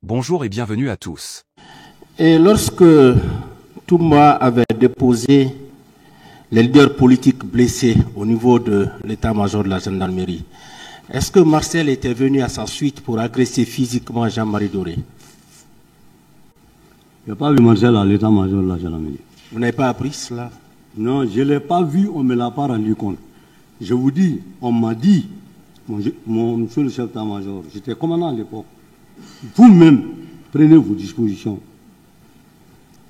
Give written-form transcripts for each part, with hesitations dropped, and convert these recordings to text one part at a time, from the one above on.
Bonjour et bienvenue à tous. Et lorsque Toumba avait déposé les leaders politiques blessés au niveau de l'état-major de la gendarmerie, est-ce que Marcel était venu à sa suite pour agresser physiquement Jean-Marie Doré? Je n'ai pas vu Marcel à l'état-major de la gendarmerie. Vous n'avez pas appris cela? Non, je ne l'ai pas vu, on ne me l'a pas rendu compte. Je vous dis, on m'a dit, mon monsieur le chef d'état-major, j'étais commandant à l'époque, vous-même, prenez vos dispositions.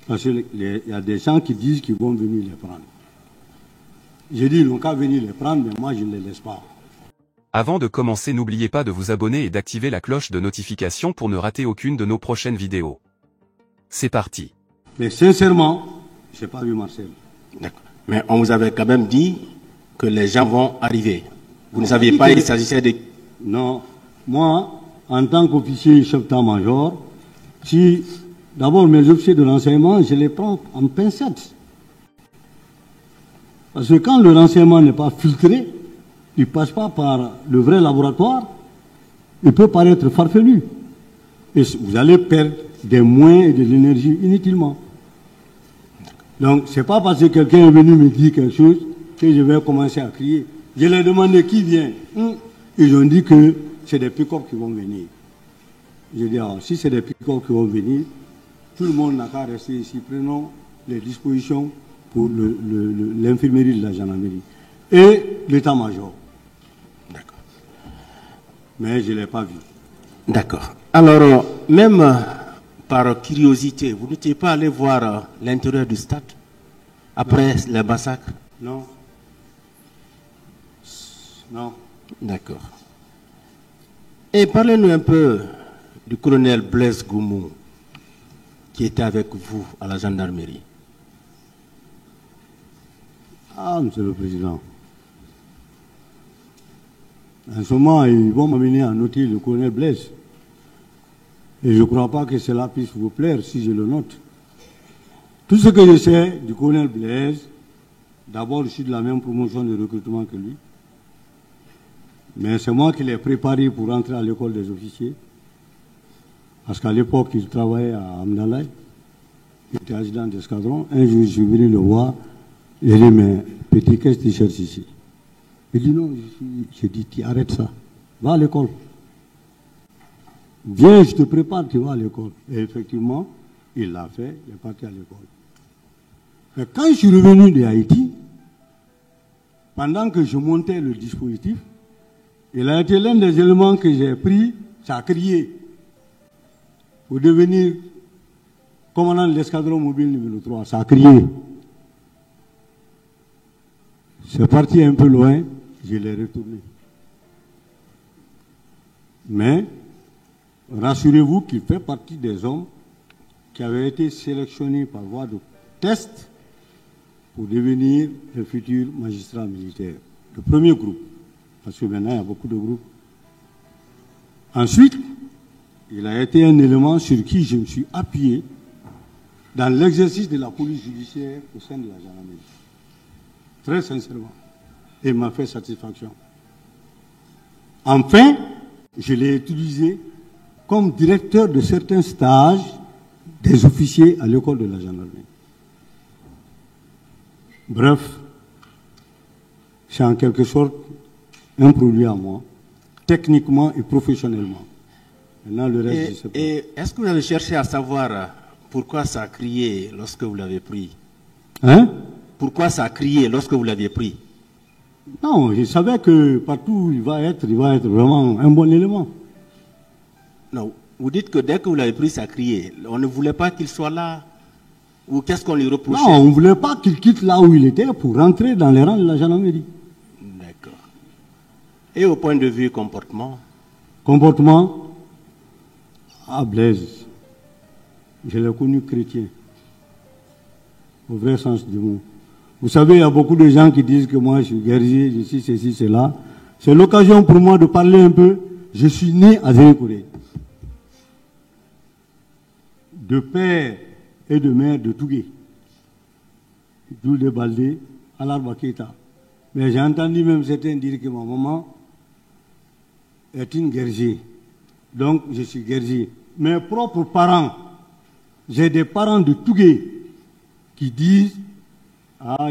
Parce qu'il y a des gens qui disent qu'ils vont venir les prendre. J'ai dit, ils n'ont qu'à venir les prendre, mais moi, je ne les laisse pas. Avant de commencer, n'oubliez pas de vous abonner et d'activer la cloche de notification pour ne rater aucune de nos prochaines vidéos. C'est parti. Mais sincèrement, je n'ai pas vu Marcel. D'accord. Mais on vous avait quand même dit que les gens vont arriver. Vous ne saviez pas, il s'agissait de... Non, moi, en tant qu'officier chef d'état-major, si d'abord mes officiers de renseignement, je les prends en pincette. Parce que quand le renseignement n'est pas filtré, il ne passe pas par le vrai laboratoire, il peut paraître farfelu. Et vous allez perdre des moyens et de l'énergie inutilement. Donc, ce n'est pas parce que quelqu'un est venu me dire quelque chose que je vais commencer à crier. Je leur ai demandé qui vient. Ils ont dit que c'est des pick-up qui vont venir. J'ai dit, alors, si c'est des pick-up qui vont venir, tout le monde n'a qu'à rester ici. Prenons les dispositions pour l'infirmerie de la gendarmerie et l'état-major. D'accord. Mais je ne l'ai pas vu. D'accord. Alors, même par curiosité, vous n'étiez pas allé voir l'intérieur du stade après les massacres? Non. Non. D'accord. Et parlez-nous un peu du colonel Blaise Goumou qui était avec vous à la gendarmerie. Ah, monsieur le président. En ce moment, ils vont m'amener à noter le colonel Blaise. Et je ne crois pas que cela puisse vous plaire si je le note. Tout ce que je sais du colonel Blaise, d'abord, je suis de la même promotion de recrutement que lui. Mais c'est moi qui l'ai préparé pour entrer à l'école des officiers. Parce qu'à l'époque, il travaillait à Amdalaï. Il était adjudant d'escadron. Un jour, je suis venu le voir. Il dit, mais petit, qu'est-ce que tu cherches ici? Il dit, non, j'ai dit, tu arrêtes ça. Va à l'école. Viens, je te prépare, tu vas à l'école. Et effectivement, il l'a fait, il est parti à l'école. Mais quand je suis revenu de Haïti, pendant que je montais le dispositif, il a été l'un des éléments que j'ai pris, ça a crié pour devenir commandant de l'escadron mobile numéro 3. Ça a crié. C'est parti un peu loin, je l'ai retourné. Mais, rassurez-vous qu'il fait partie des hommes qui avaient été sélectionnés par voie de test pour devenir le futur magistrat militaire. Le premier groupe. Parce que maintenant, il y a beaucoup de groupes. Ensuite, il a été un élément sur qui je me suis appuyé dans l'exercice de la police judiciaire au sein de la gendarmerie. Très sincèrement. Et il m'a fait satisfaction. Enfin, je l'ai utilisé comme directeur de certains stages des officiers à l'école de la gendarmerie. Bref, c'est en quelque sorte un produit à moi, techniquement et professionnellement. Maintenant, le reste, je ne sais pas. Et est-ce que vous avez cherché à savoir pourquoi ça a crié lorsque vous l'avez pris? Hein? Pourquoi ça a crié lorsque vous l'aviez pris? Non, je savais que partout où il va être vraiment un bon élément. Non, vous dites que dès que vous l'avez pris, ça a crié. On ne voulait pas qu'il soit là? Ou qu'est-ce qu'on lui reprochait? Non, on ne voulait pas qu'il quitte là où il était pour rentrer dans les rangs de la gendarmerie. D'accord. Et au point de vue comportement? Comportement, à Blaise, je l'ai connu chrétien, au vrai sens du mot. Vous savez, il y a beaucoup de gens qui disent que moi je suis guerrier, je suis ceci, cela. C'est l'occasion pour moi de parler un peu. Je suis né à Zékouré. De père et de mère de Tougué. D'où de Baldé à l'Arbaketa. Mais j'ai entendu même certains dire que ma maman est une guerrier. Donc je suis guerrier. mes propres parents, j'ai des parents de Tougué qui disent ah,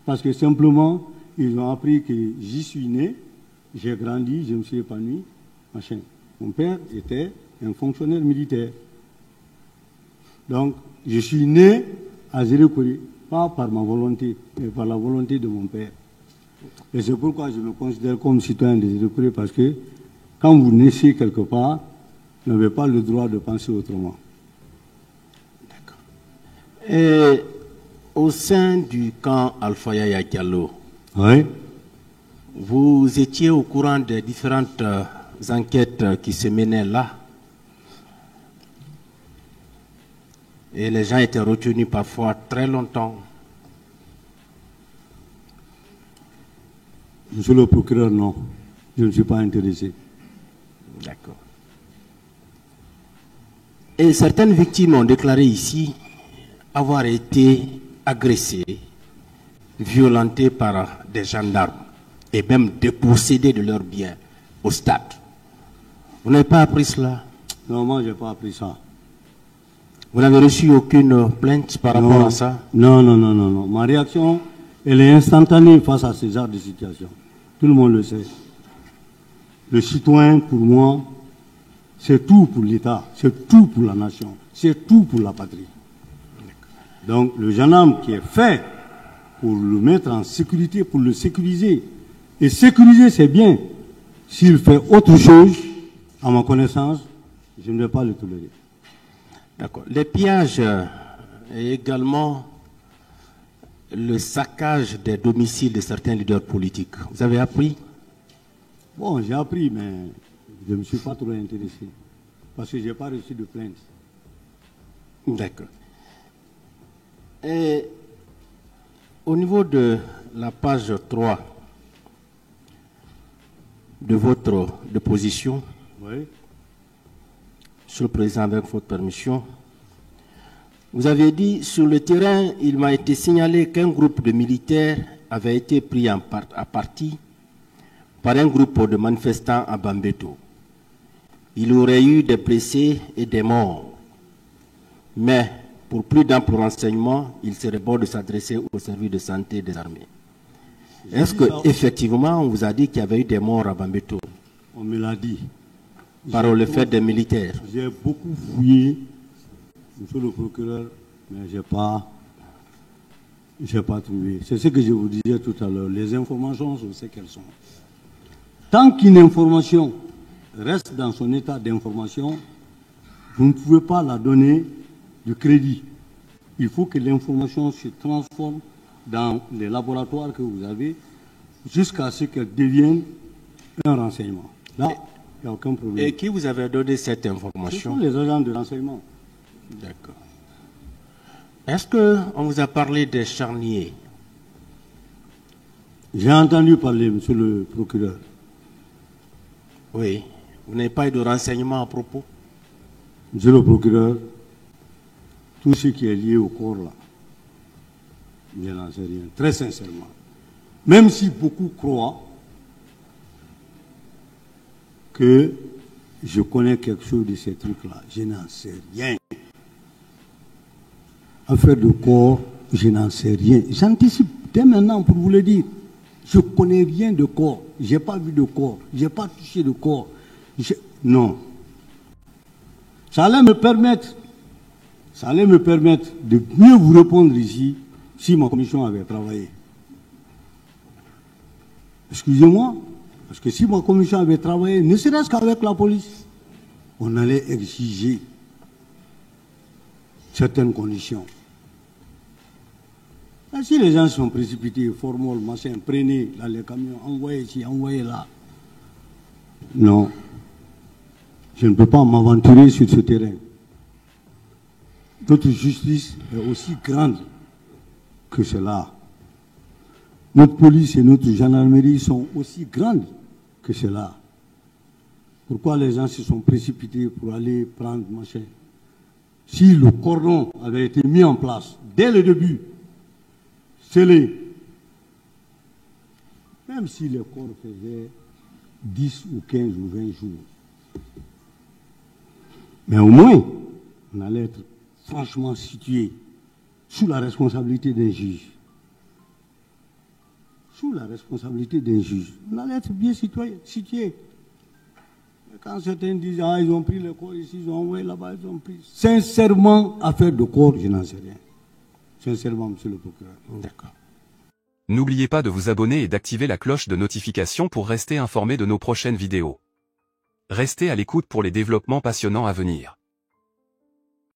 parce que simplement, ils ont appris que j'y suis né, j'ai grandi, je me suis épanoui, machin. Mon père était un fonctionnaire militaire. Donc, je suis né à Zérékouré, pas par ma volonté, mais par la volonté de mon père. Et c'est pourquoi je me considère comme citoyen de Zérékouré, parce que quand vous naissez quelque part, vous n'avez pas le droit de penser autrement. D'accord. Et au sein du camp Alpha Yaya Diallo, Oui. vous étiez au courant des différentes enquêtes qui se menaient là. Et les gens étaient retenus parfois très longtemps. Monsieur le procureur, non. Je ne suis pas intéressé. D'accord. Et certaines victimes ont déclaré ici avoir été agressées, violentées par des gendarmes et même dépossédées de leurs biens au stade. Vous n'avez pas appris cela? Non, moi, je n'ai pas appris ça. Vous n'avez reçu aucune plainte par rapport à ça? Non, non, non, non, non. Ma réaction, elle est instantanée face à ce genre de situation. Tout le monde le sait. Le citoyen, pour moi, c'est tout pour l'État, c'est tout pour la nation, c'est tout pour la patrie. Donc, le gendarme qui est fait pour le mettre en sécurité, pour le sécuriser. Et sécuriser, c'est bien. S'il fait autre chose, à ma connaissance, je ne vais pas le tolérer. D'accord. Les pillages et également le saccage des domiciles de certains leaders politiques. Vous avez appris? Bon, j'ai appris, mais je ne me suis pas trop intéressé. Parce que je n'ai pas reçu de plainte. D'accord. Et au niveau de la page 3 de votre déposition, Oui. Monsieur le Président, avec votre permission, vous avez dit, sur le terrain, il m'a été signalé qu'un groupe de militaires avait été pris à partie par un groupe de manifestants à Bambeto. Il y aurait eu des blessés et des morts. Mais, pour plus d'amples renseignements, il serait bon de s'adresser au service de santé des armées. Est-ce qu'effectivement, on vous a dit qu'il y avait eu des morts à Bambeto? On me l'a dit. Par le fait des militaires. J'ai beaucoup fouillé, monsieur le procureur, mais je n'ai pas trouvé. C'est ce que je vous disais tout à l'heure. Les informations, je sais quelles sont. Tant qu'une information reste dans son état d'information, vous ne pouvez pas la donner de crédit. Il faut que l'information se transforme dans les laboratoires que vous avez jusqu'à ce qu'elle devienne un renseignement. Là, il n'y a aucun problème. Et qui vous avait donné cette Ce information? sont les agents de renseignement. D'accord. Est-ce qu'on vous a parlé des charniers? J'ai entendu parler, monsieur le procureur. Oui. Vous n'avez pas eu de renseignements à propos? Monsieur le procureur, tout ce qui est lié au corps là, je n'en sais rien, très sincèrement. Même si beaucoup croient que je connais quelque chose de ces trucs-là, je n'en sais rien. Affaire de corps, je n'en sais rien. J'anticipe dès maintenant pour vous le dire. Je ne connais rien de corps. Je n'ai pas vu de corps. Je n'ai pas touché de corps. Non. Ça allait me permettre de mieux vous répondre ici si ma commission avait travaillé. Excusez-moi, parce que si ma commission avait travaillé, ne serait-ce qu'avec la police, on allait exiger certaines conditions. Et si les gens sont précipités, formol, machin, prenez dans les camions, envoyez ici, envoyez là. Non. Je ne peux pas m'aventurer sur ce terrain. Notre justice est aussi grande que cela. Notre police et notre gendarmerie sont aussi grandes que cela. Pourquoi les gens se sont précipités pour aller prendre machin? Si le cordon avait été mis en place dès le début, scellé, même si les corps faisaient 10 ou 15 ou 20 jours, Mais au moins, on allait être franchement situé sous la responsabilité d'un juge. Sous la responsabilité d'un juge. On allait être bien situé. Quand certains disent, ah, ils ont pris le corps ici, ils ont envoyé là-bas, ils ont pris. Sincèrement, affaire de corps, je n'en sais rien. Sincèrement, monsieur le procureur. D'accord. N'oubliez pas de vous abonner et d'activer la cloche de notification pour rester informé de nos prochaines vidéos. Restez à l'écoute pour les développements passionnants à venir.